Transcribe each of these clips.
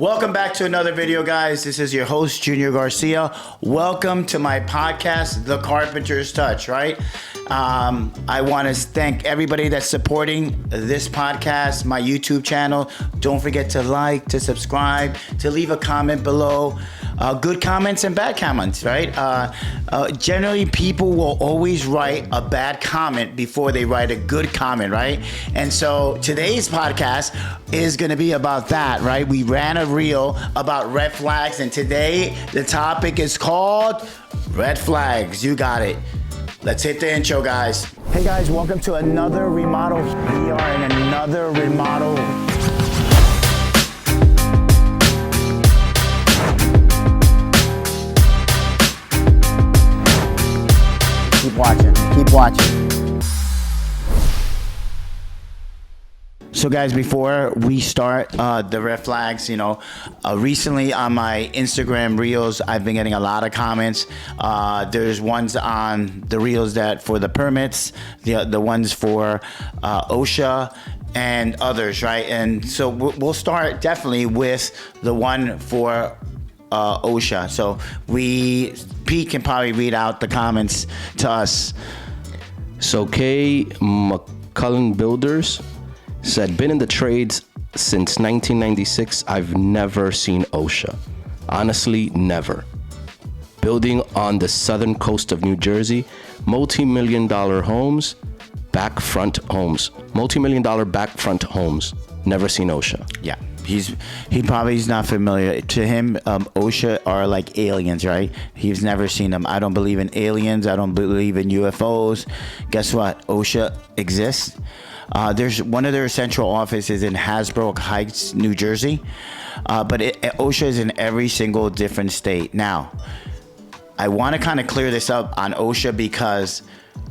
Welcome back to another video, guys. This is your host, Junior Garcia. Welcome to my podcast, The Carpenter's Touch, right? I want to thank everybody that's supporting this podcast, my YouTube channel. Don't forget to like, to subscribe, to leave a comment below. Good comments and bad comments, right? Generally, people will always write a bad comment before they write a good comment, right? And so today's podcast is going to be about that, right? We ran a reel about red flags, and today the topic is called red flags. You got it. Let's hit the intro, guys. Hey guys, welcome to another remodel. We are in another remodel. Keep watching. So guys, before we start the red flags, recently on my Instagram reels, I've been getting a lot of comments. There's ones on the reels that for the permits, the ones for OSHA and others, right? And so we'll start definitely with the one for OSHA. So Pete can probably read out the comments to us. So K. McCullen Builders said, been in the trades since 1996. I've never seen OSHA. Honestly, never. Building on the southern coast of New Jersey, multi-million-dollar homes, multi-million-dollar back front homes. Never seen OSHA. Yeah. He probably is not familiar. To him, OSHA are like aliens, right? He's never seen them. I don't believe in aliens. I don't believe in UFOs. Guess what? OSHA exists. There's one of their central offices in Hasbro Heights, New Jersey. But OSHA is in every single different state. Now, I want to kind of clear this up on OSHA because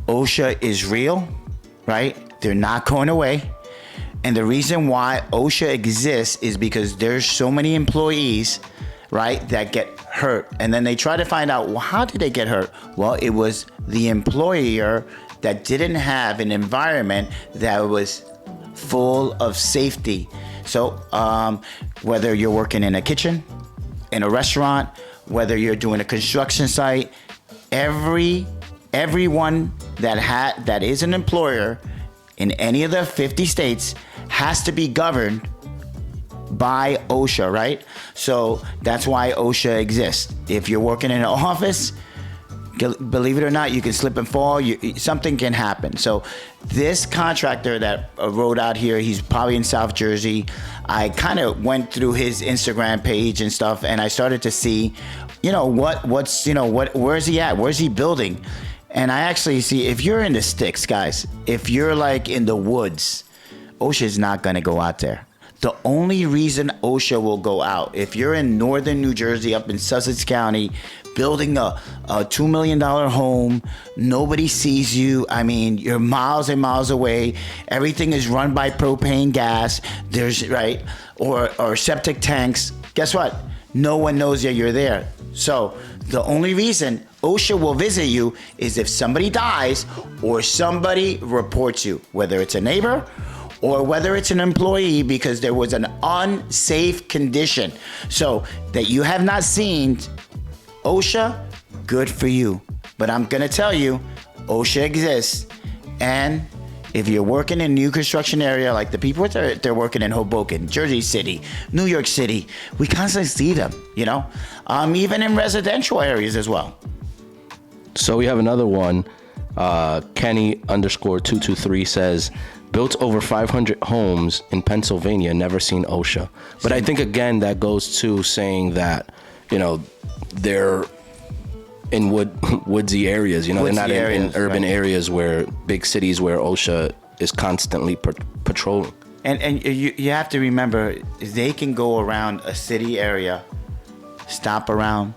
OSHA is real, right? They're not going away. And the reason why OSHA exists is because there's so many employees, right, that get hurt. And then they try to find out, well, how did they get hurt? Well, it was the employer that didn't have an environment that was full of safety. So whether you're working in a kitchen, in a restaurant, whether you're doing a construction site, everyone that is an employer in any of the 50 states has to be governed by OSHA, right? So that's why OSHA exists. If you're working in an office, believe it or not, you can slip and fall. Something can happen. So this contractor that wrote out here, he's probably in South Jersey. I kind of went through his Instagram page and stuff, and I started to see, where's he at? Where's he building? And I actually see, if you're in the sticks, guys, if you're like in the woods, OSHA is not going to go out there. The only reason OSHA will go out, if you're in northern New Jersey, up in Sussex County, building a $2 million home, nobody sees you. I mean, you're miles and miles away. Everything is run by propane gas. Or septic tanks. Guess what? No one knows that you're there. So the only reason OSHA will visit you is if somebody dies or somebody reports you, whether it's a neighbor or whether it's an employee because there was an unsafe condition. So that you have not seen OSHA, good for you. But I'm gonna tell you, OSHA exists. And if you're working in a new construction area, like the people they're working in Hoboken, Jersey City, New York City, we constantly see them, even in residential areas as well. So we have another one. Kenny_223 says, built over 500 homes in Pennsylvania, never seen OSHA. But I think, again, that goes to saying that, they're in woodsy areas, they're not in urban areas where big cities where OSHA is constantly patrolling. And you have to remember, they can go around a city area, stop around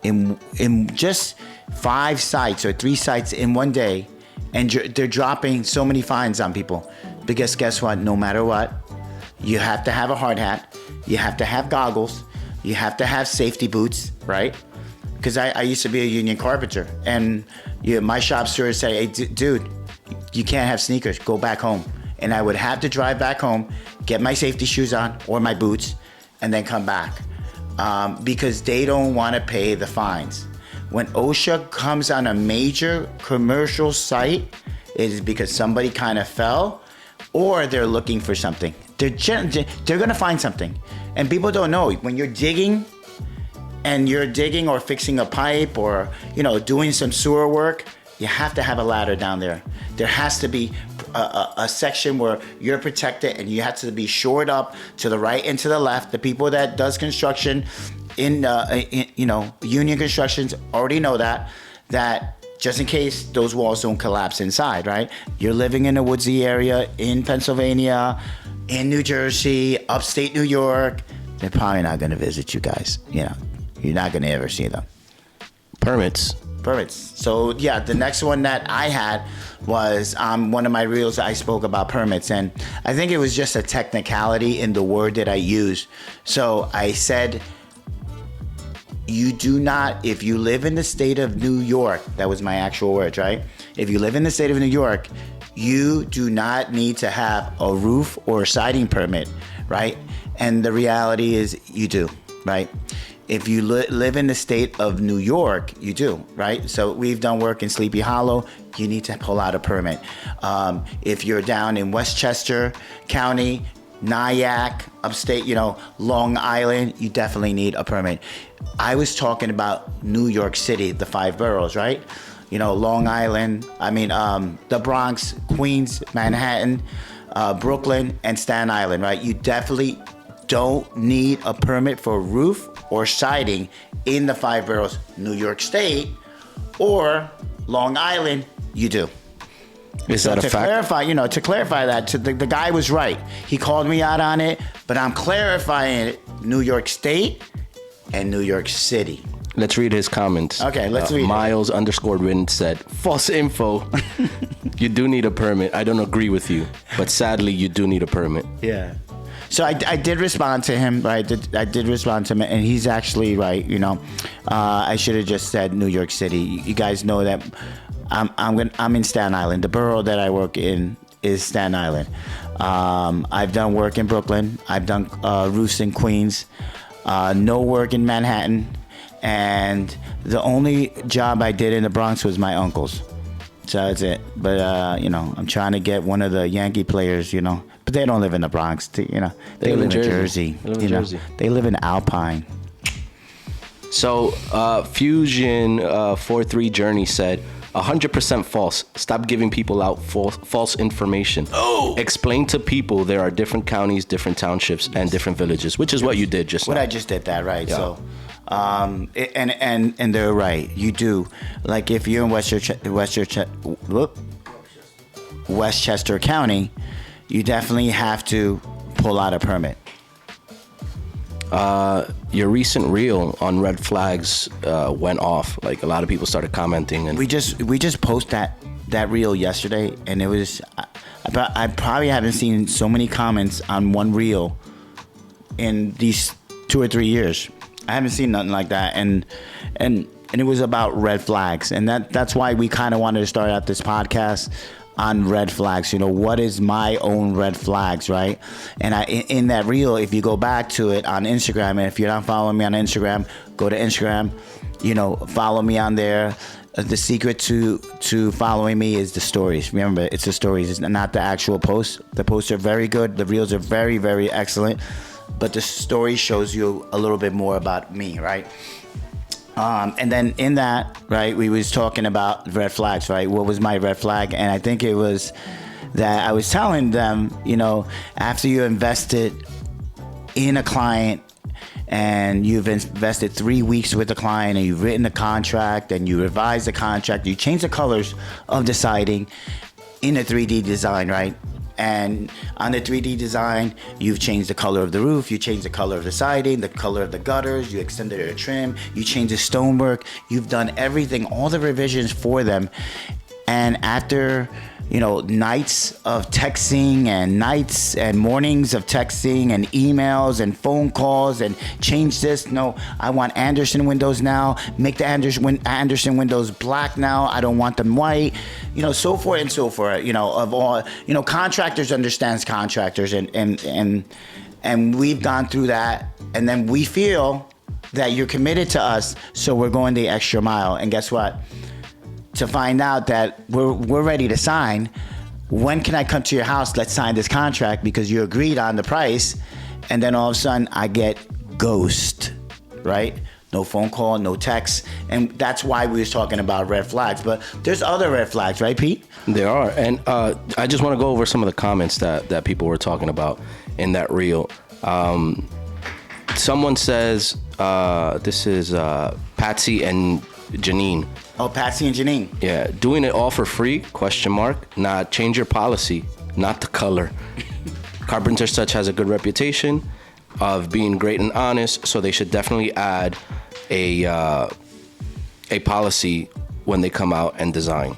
in just 5 sites or 3 sites in one day, and they're dropping so many fines on people. Because guess what? No matter what, you have to have a hard hat, you have to have goggles, you have to have safety boots, right? Because I used to be a union carpenter, and my shop steward would say, hey, dude, you can't have sneakers, go back home. And I would have to drive back home, get my safety shoes on or my boots, and then come back, because they don't want to pay the fines. When OSHA comes on a major commercial site, it is because somebody kind of fell, or they're looking for something. They're going to find something. And people don't know, when you're digging or fixing a pipe or, doing some sewer work, you have to have a ladder down there. There has to be a section where you're protected, and you have to be shored up to the right and to the left. The people that does construction in union constructions already know that just in case those walls don't collapse inside, right? You're living in a woodsy area in Pennsylvania, in New Jersey, upstate New York. They're probably not going to visit you guys. You're not going to ever see them. Permits. So yeah, the next one that I had was one of my reels. I spoke about permits, and I think it was just a technicality in the word that I used. So I said, you do not, if you live in the state of New York, that was my actual words, right? If you live in the state of New York, you do not need to have a roof or a siding permit, right? And the reality is you do, right? If you live in the state of New York, you do, right? So we've done work in Sleepy Hollow, you need to pull out a permit. If you're down in Westchester County, Nyack, upstate, Long Island, you definitely need a permit. I was talking about New York City, the 5 boroughs, right? Long Island, the Bronx, Queens, Manhattan, Brooklyn, and Staten Island, right? You definitely don't need a permit for roof or siding in the 5 boroughs. New York State or Long Island, you do. Is that a fact? To clarify that, the guy was right. He called me out on it, but I'm clarifying it. New York State and New York City. Let's read his comments. Okay, let's read it. Miles_Win said, false info. You do need a permit. I don't agree with you, but sadly, you do need a permit. Yeah. So I did respond to him, right? I did respond to him, and he's actually right. I should have just said New York City. You guys know that I'm in Staten Island. The borough that I work in is Staten Island. I've done work in Brooklyn. I've done roofs in Queens. No work in Manhattan, and the only job I did in the Bronx was my uncle's. So that's it. But I'm trying to get one of the Yankee players, but they don't live in the Bronx. They live in Jersey. They live in Jersey. They live in Alpine. So Fusion 43 Journey said, 100% false. Stop giving people out false information. Oh! Explain to people there are different counties, different townships, and different villages, which is what you did just now. I just did that, right? Yeah. So, and they're right. You do. Like if you're in Westchester County, you definitely have to pull out a permit. Your recent reel on red flags went off. Like a lot of people started commenting, and we just posted that reel yesterday, and it was I probably haven't seen so many comments on one reel in these 2 or 3 years. I haven't seen nothing like that, and it was about red flags, and that's why we kind of wanted to start out this podcast on red flags. What is my own red flags, right? And in that reel, if you go back to it on Instagram, and if you're not following me on Instagram, go to Instagram, follow me on there. The secret to following me is the stories. Remember, it's the stories. It's not the actual posts. The posts are very good. The reels are very, very excellent. But the story shows you a little bit more about me, right? And then in that, right, we was talking about red flags, right? What was my red flag? And I think it was that I was telling them, after you invested in a client and you've invested 3 weeks with the client and you've written the contract and you revised the contract, you change the colors of the siding in a 3D design, right? And on the 3D design, you've changed the color of the roof, you changed the color of the siding, the color of the gutters, you extended the trim, you changed the stonework, you've done everything, all the revisions for them. And after, nights of texting and nights and mornings of texting and emails and phone calls and change this. No, I want Anderson windows now. Make the Anderson windows black now. I don't want them white. So forth and so forth. Of all, contractors understands contractors and And we've gone through that, and then we feel that you're committed to us, so we're going the extra mile. And guess what? To find out that we're ready to sign, when can I come to your house? Let's sign this contract because you agreed on the price. And then all of a sudden I get ghost, right? No phone call, no text. And that's why we was talking about red flags. But there's other red flags, right, Pete? There are. And I just want to go over some of the comments that people were talking about in that reel. Someone says, this is Patsy and Janine. Oh, Patsy and Janine. Yeah, doing it all for free, question mark. Nah, change your policy, not the color. Carpenter Touch has a good reputation of being great and honest, so they should definitely add a policy when they come out and design.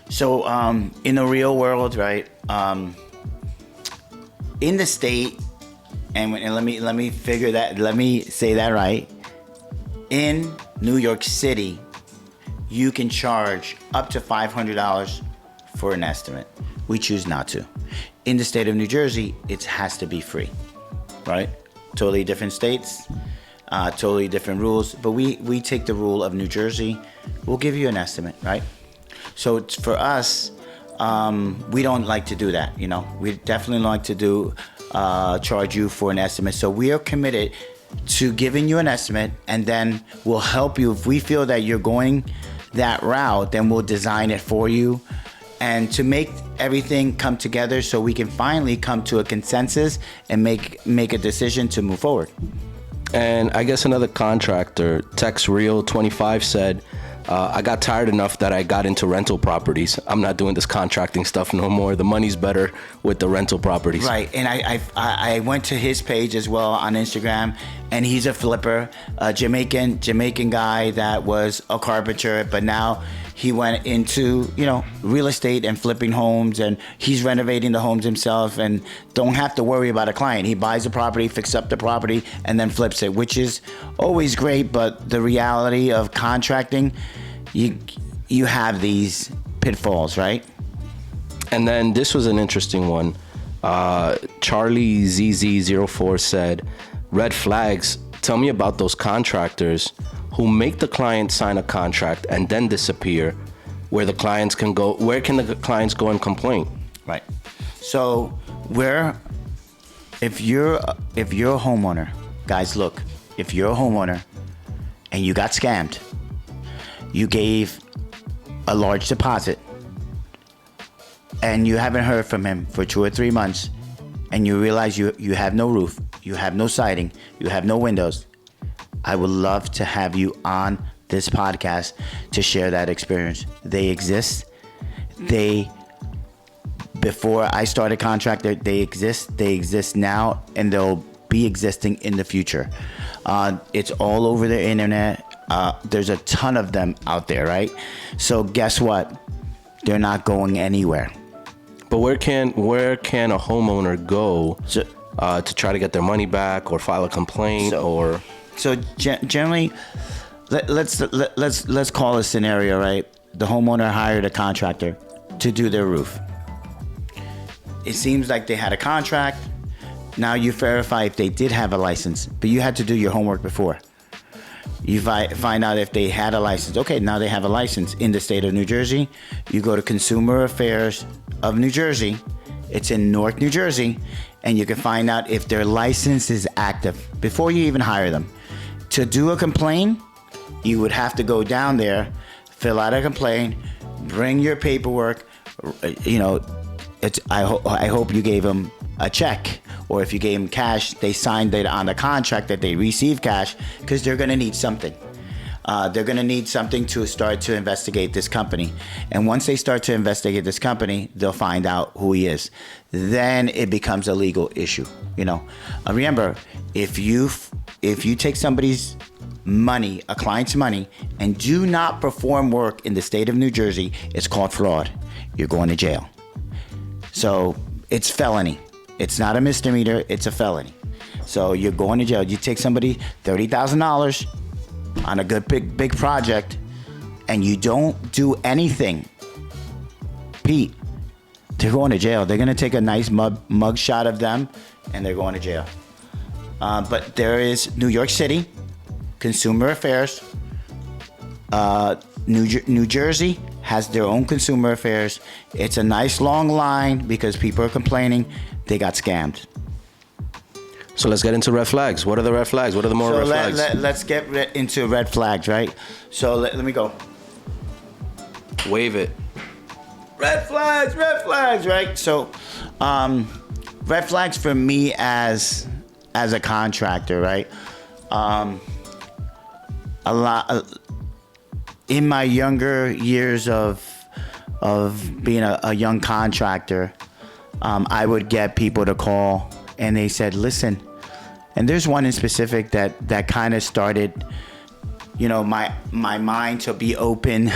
So in the real world, right, in the state, and let me say that right, in New York City, you can charge up to $500 for an estimate. We choose not to. In the state of New Jersey, it has to be free, right? Totally different states, totally different rules, but we take the rule of New Jersey. We'll give you an estimate, right? So it's, for us, we don't like to do that, you know? We definitely like to charge you for an estimate. So we are committed to giving you an estimate, and then we'll help you. If we feel that you're going that route, then we'll design it for you, and to make everything come together so we can finally come to a consensus and make a decision to move forward. And I guess another contractor, Tex Real 25, said, I got tired enough that I got into rental properties. I'm not doing this contracting stuff no more. The money's better with the rental properties. Right, and I went to his page as well on Instagram, and he's a flipper, a Jamaican guy that was a carpenter, but now he went into, you know, real estate and flipping homes, and he's renovating the homes himself and don't have to worry about a client. He buys the property, fixes up the property, and then flips it, which is always great, but the reality of contracting, you have these pitfalls, right? And then this was an interesting one. Charlie ZZ04 said, red flags, tell me about those contractors who make the client sign a contract and then disappear, where the clients can go. Where can the clients go and complain? Right. So if you're a homeowner, guys, look, if you're a homeowner and you got scammed, you gave a large deposit and you haven't heard from him for 2 or 3 months, and you realize you have no roof, you have no siding, you have no windows, I would love to have you on this podcast to share that experience. They exist. Before I started contractor, they exist now, and they'll be existing in the future. It's all over the internet. There's a ton of them out there, right? So guess what? They're not going anywhere. But where can a homeowner go to try to get their money back or file a complaint or? So generally, let's call a scenario, right? The homeowner hired a contractor to do their roof. It seems like they had a contract. Now you verify if they did have a license, but you had to do your homework before. You find out if they had a license. Okay, now they have a license in the state of New Jersey. You go to Consumer Affairs of New Jersey. It's in Newark, New Jersey, and you can find out if their license is active before you even hire them. To do a complaint, you would have to go down there, fill out a complaint, bring your paperwork. You know, I hope you gave them a check, or if you gave them cash, they signed it on the contract that they received cash, because they're going to need something. They're going to need something to start to investigate this company. And once they start to investigate this company, they'll find out who he is. Then it becomes a legal issue. You know, remember, if you take somebody's money, a client's money, and do not perform work in the state of New Jersey, it's called fraud. You're going to jail. So it's felony. It's not a misdemeanor, it's a felony. So you're going to jail. You take somebody $30,000 on a good big project, and you don't do anything, Pete, they're going to jail. They're going to take a nice mug shot of them, and they're going to jail. But there is New York City, Consumer Affairs. New Jersey has their own Consumer Affairs. It's a nice long line because people are complaining they got scammed. So let's get into red flags. What are the red flags? What are the more red flags? Let's get into red flags, right? So let me go. Wave it. Red flags, right? So, red flags for me as a contractor, right? A lot in my younger years of being a young contractor, I would get people to call and they said, "Listen," and there's one in specific that kind of started, my mind to be open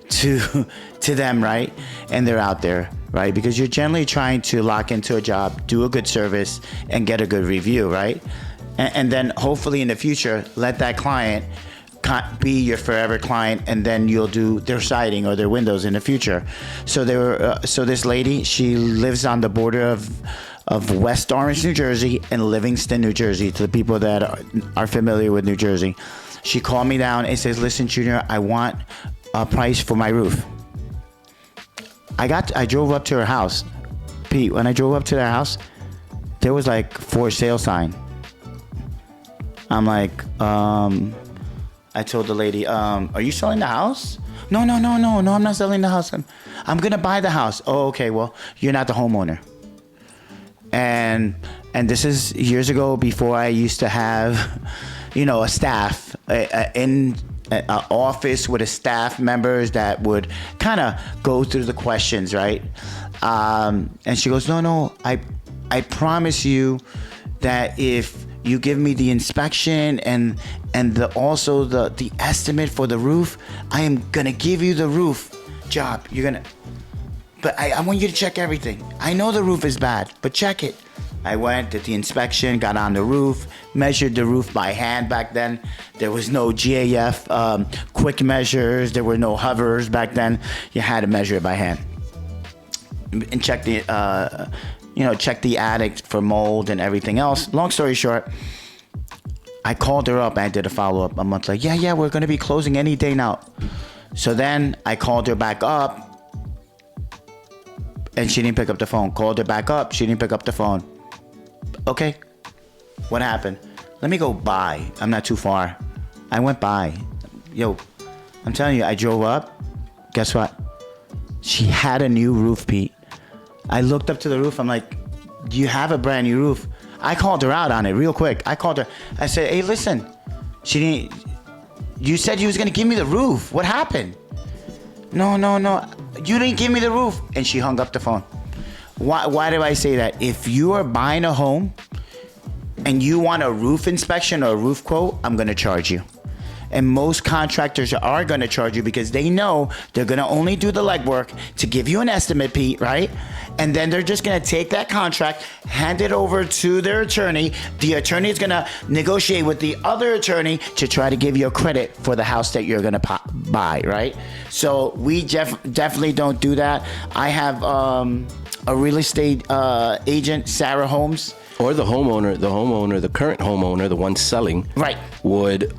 to them, right? And they're out there, right? Because you're generally trying to lock into a job, do a good service, and get a good review, right? And then hopefully in the future, let that client be your forever client, and then you'll do their siding or their windows in the future. So so this lady, she lives on the border of West Orange, New Jersey, and Livingston, New Jersey. To the people that are familiar with New Jersey, she called me down and says, "Listen, Junior, I want a price for my roof." I drove up to her house. Pete, when I drove up to their house, there was like for sale sign. I'm like, I told the lady, "Are you selling the house?" No, I'm not selling the house. I'm gonna buy the house. Oh, okay, well, you're not the homeowner. And this is years ago, before I used to have, a staff in an office with a staff members that would kind of go through the questions, right? And she goes, no, I promise you that if you give me the inspection and also the estimate for the roof, I am gonna give you the roof job. But I want you to check everything. I know the roof is bad, but check it. I went, did the inspection, got on the roof, measured the roof by hand back then. There was no GAF quick measures. There were no hovers back then. You had to measure it by hand. And check the attic for mold and everything else. Long story short, I called her up. I did a follow-up a month later. Yeah, we're going to be closing any day now. So then I called her back up, and she didn't pick up the phone. Called her back up. She didn't pick up the phone. Okay, what happened? Let me go by. I'm not too far. I went by. Yo, I'm telling you, I drove up. Guess what? She had a new roof, Pete. I looked up to the roof. I'm like, do you have a brand new roof? I called her out on it real quick. I called her. I said, hey, listen. She didn't. You said you was gonna give me the roof. What happened? No. You didn't give me the roof. And she hung up the phone. Why do I say that? If you are buying a home and you want a roof inspection or a roof quote, I'm gonna charge you. And most contractors are going to charge you because they know they're going to only do the legwork to give you an estimate, Pete, right? And then they're just going to take that contract, hand it over to their attorney. The attorney is going to negotiate with the other attorney to try to give you a credit for the house that you're going to buy, right? So we definitely don't do that. I have a real estate agent, Sarah Holmes. Or the homeowner, the current homeowner, the one selling, right, would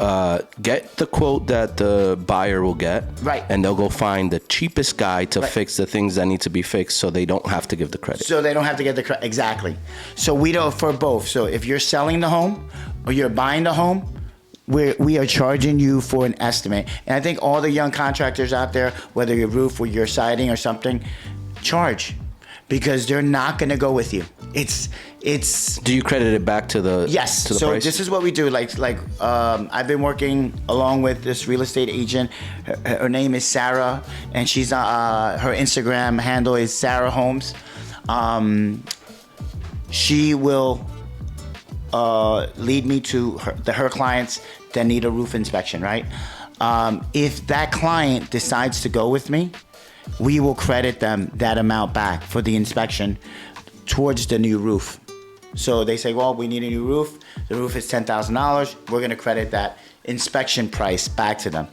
get the quote that the buyer will get, right, and they'll go find the cheapest guy to fix the things that need to be fixed, so they don't have to give the credit. So they don't have to get the credit, exactly. So we don't, for both. So if you're selling the home or you're buying the home, we are charging you for an estimate. And I think all the young contractors out there, whether your roof or your siding or something, charge. Because they're not going to go with you. It's. Do you credit it back to the yes? To the so price? This is what we do. I've been working along with this real estate agent. Her name is Sarah, and she's her Instagram handle is Sarah Holmes. She will lead me to her clients that need a roof inspection. Right? If that client decides to go with me, we will credit them that amount back for the inspection towards the new roof. So they say, well, we need a new roof. The roof is $10,000. We're going to credit that inspection price back to them.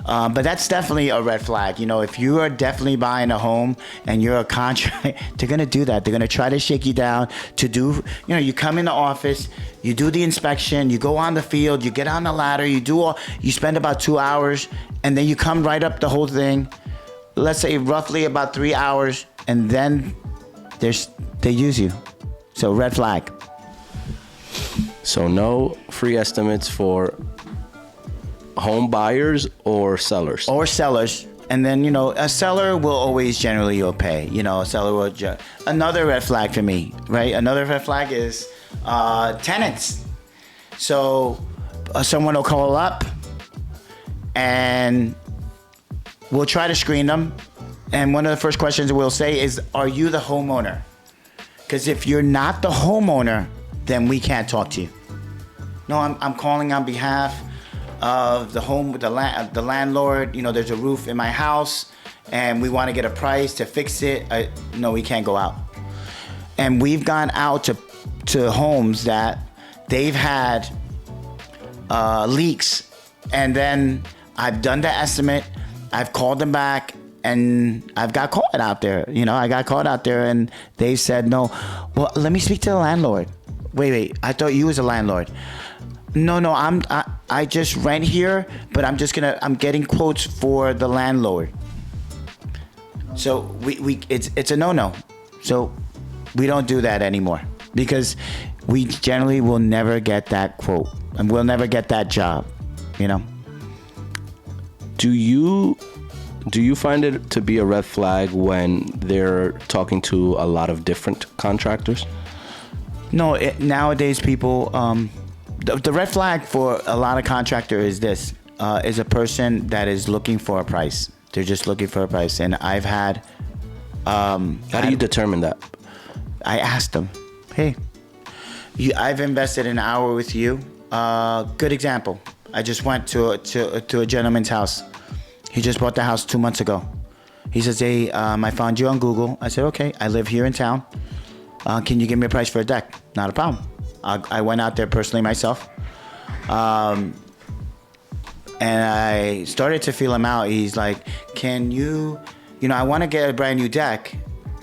But that's definitely a red flag. You know, if you are definitely buying a home and you're a contractor, they're going to do that. They're going to try to shake you down to do, you know, you come in the office, you do the inspection, you go on the field, you get on the ladder, you spend about 2 hours, and then you come right up the whole thing. Let's say roughly about 3 hours, and then they use you. So red flag. So no free estimates for home buyers or sellers. Or sellers. And then, you know, a seller will always generally you'll pay. You know, a seller will another red flag for me, right? Another red flag is tenants. So someone will call up and we'll try to screen them. And one of the first questions we'll say is, are you the homeowner? Because if you're not the homeowner, then we can't talk to you. No, I'm calling on behalf of the landlord. You know, there's a roof in my house and we want to get a price to fix it. No, we can't go out. And we've gone out to homes that they've had leaks, and then I've done the estimate, I've called them back, and I've got caught out there. You know, I got caught out there and they said, no, well, let me speak to the landlord. Wait, I thought you was a landlord. No, I just rent here, but I'm getting quotes for the landlord. So it's a no-no. So we don't do that anymore because we generally will never get that quote and we'll never get that job, you know. Do you find it to be a red flag when they're talking to a lot of different contractors? No, nowadays people, the red flag for a lot of contractors is this, is a person that is looking for a price. They're just looking for a price. And I've had... How do you determine that? I asked them, hey, I've invested an hour with you. Good example. I just went to a gentleman's house. He just bought the house 2 months ago. He says, hey, I found you on Google. I said, okay, I live here in town. Can you give me a price for a deck? Not a problem. I went out there personally myself. And I started to feel him out. He's like, can you I want to get a brand new deck,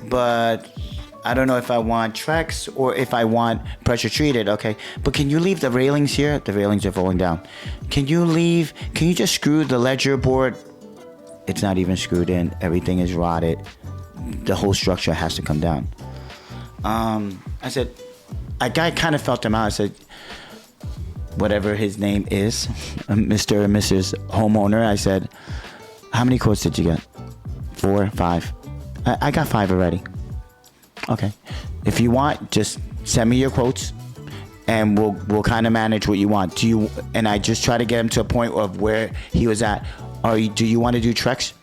but I don't know if I want Trex or if I want pressure treated. Okay, but can you leave the railings here? The railings are falling down. Can you just screw the ledger board? It's not even screwed in. Everything is rotted. The whole structure has to come down. I said, I kind of felt him out. I said, whatever his name is, Mr. and Mrs. Homeowner, I said, how many quotes did you get? 4, 5. I got 5 already. Okay. If you want, just send me your quotes and we'll kind of manage what you want. And I just try to get him to a point of where he was at. Do you want to do Trex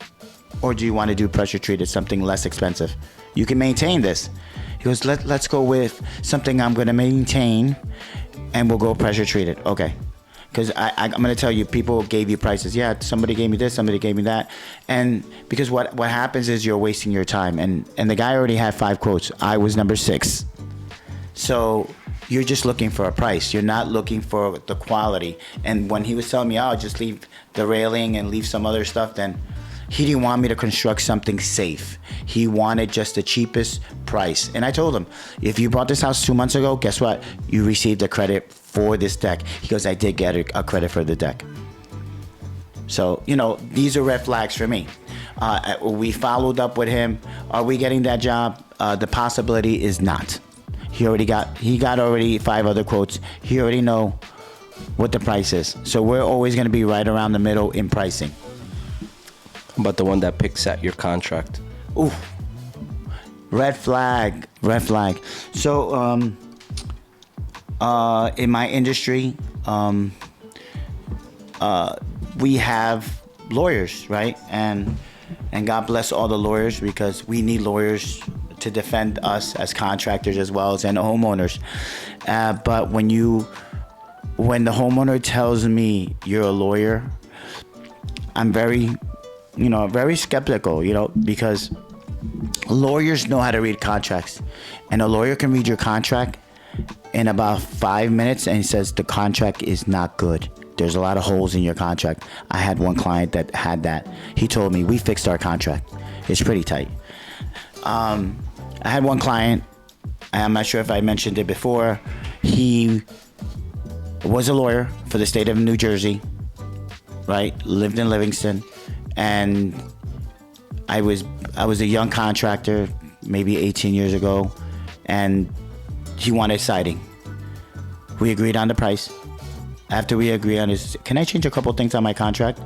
or do you want to do pressure treated, something less expensive? You can maintain this. He goes, let's go with something I'm going to maintain and we'll go pressure treated. Okay. Because I'm going to tell you, people gave you prices. Yeah, somebody gave me this, somebody gave me that. And because what happens is you're wasting your time. And the guy already had 5 quotes. I was number 6. So you're just looking for a price. You're not looking for the quality. And when he was telling me, oh, just leave the railing and leave some other stuff, then he didn't want me to construct something safe. He wanted just the cheapest price. And I told him, if you bought this house 2 months ago, guess what? You received a credit for this deck. He goes, I did get a credit for the deck. So, these are red flags for me. We followed up with him. Are we getting that job? The possibility is not. He got already 5 other quotes. He already know what the price is. So we're always going to be right around the middle in pricing. But the one that picks at your contract. Ooh, red flag. So, in my industry, we have lawyers, right? And God bless all the lawyers because we need lawyers to defend us as contractors as well as homeowners. But when the homeowner tells me you're a lawyer, I'm very skeptical, because lawyers know how to read contracts, and a lawyer can read your contract in about 5 minutes, and he says the contract is not good. There's a lot of holes in your contract. I had one client that had that. He told me, we fixed our contract. It's pretty tight. I had one client, I'm not sure if I mentioned it before. He was a lawyer for the state of New Jersey, right? Lived in Livingston. And I was a young contractor, maybe 18 years ago, and he wanted siding. We agreed on the price. After we agreed on this, can I change a couple things on my contract?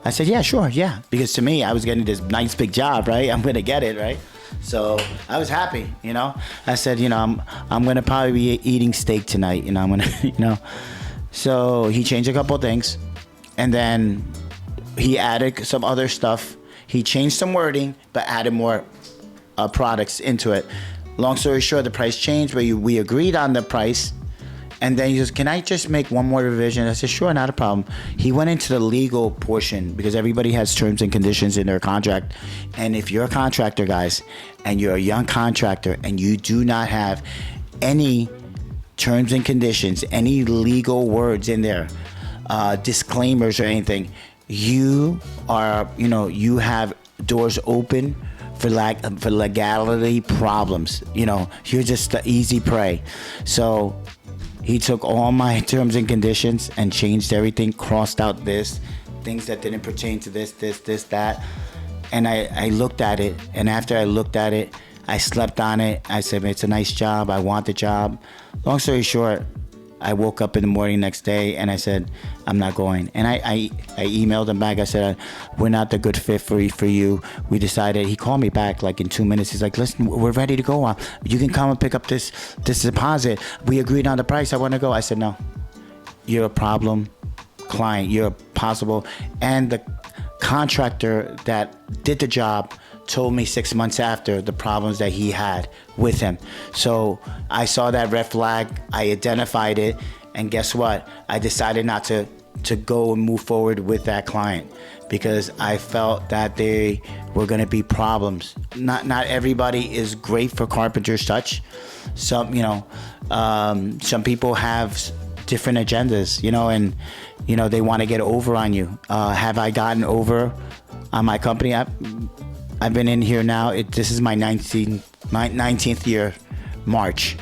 I said, yeah, sure, yeah. Because to me, I was getting this nice big job, right? I'm gonna get it, right? So I was happy, you know. I said, you know, I'm gonna probably be eating steak tonight, you know. I'm gonna, you know. So he changed a couple things, and then he added some other stuff. He changed some wording, but added more products into it. Long story short, the price changed, but we agreed on the price. And then he goes, can I just make one more revision? I said, sure, not a problem. He went into the legal portion because everybody has terms and conditions in their contract. And if you're a contractor, guys, and you're a young contractor and you do not have any terms and conditions, any legal words in there, disclaimers or anything, you are, you know, you have doors open for legality problems. You know, you're just the easy prey. So he took all my terms and conditions and changed everything, crossed out this, things that didn't pertain to this, that. And I looked at it, and after I looked at it, I slept on it. I said, it's a nice job. I want the job. Long story short, I woke up in the morning next day and I said, I'm not going. And I emailed him back. I said, we're not the good fit for you. We decided. He called me back like in 2 minutes. He's like, listen, we're ready to go. You can come and pick up this deposit. We agreed on the price. I want to go. I said, no, you're a problem client. You're possible. And the contractor that did the job told me 6 months after the problems that he had with him. So I saw that red flag, I identified it, and guess what? I decided not to go and move forward with that client because I felt that they were gonna be problems. Not everybody is great for carpenter's touch. Some, you know, some people have different agendas, you know, and you know, they wanna get over on you. Have I gotten over on my company? I've been in here now. This is my 19th year, March,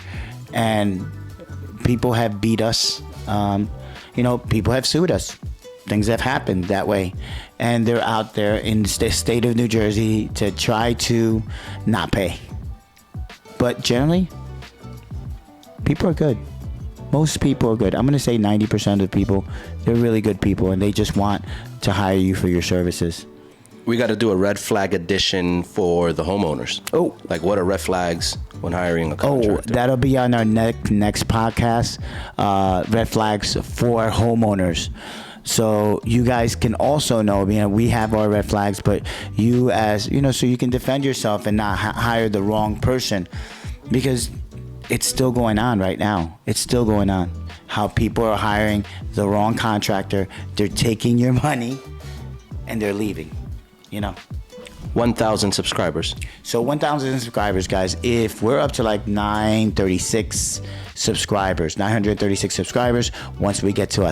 and people have beat us. You know, people have sued us. Things have happened that way, and they're out there in the state of New Jersey to try to not pay. But generally, people are good. Most people are good. I'm going to say 90% of people, they're really good people, and they just want to hire you for your services. We got to do a red flag edition for the homeowners. Oh, like what are red flags when hiring a contractor? Oh, that'll be on our next podcast. Red flags for homeowners. So you guys can also know, you know, we have our red flags, but you as, you know, so you can defend yourself and not hire the wrong person, because it's still going on right now. It's still going on. How people are hiring the wrong contractor. They're taking your money and they're leaving. You know, 1,000 subscribers. So 1,000 subscribers, guys. If we're up to like 936 subscribers, once we get to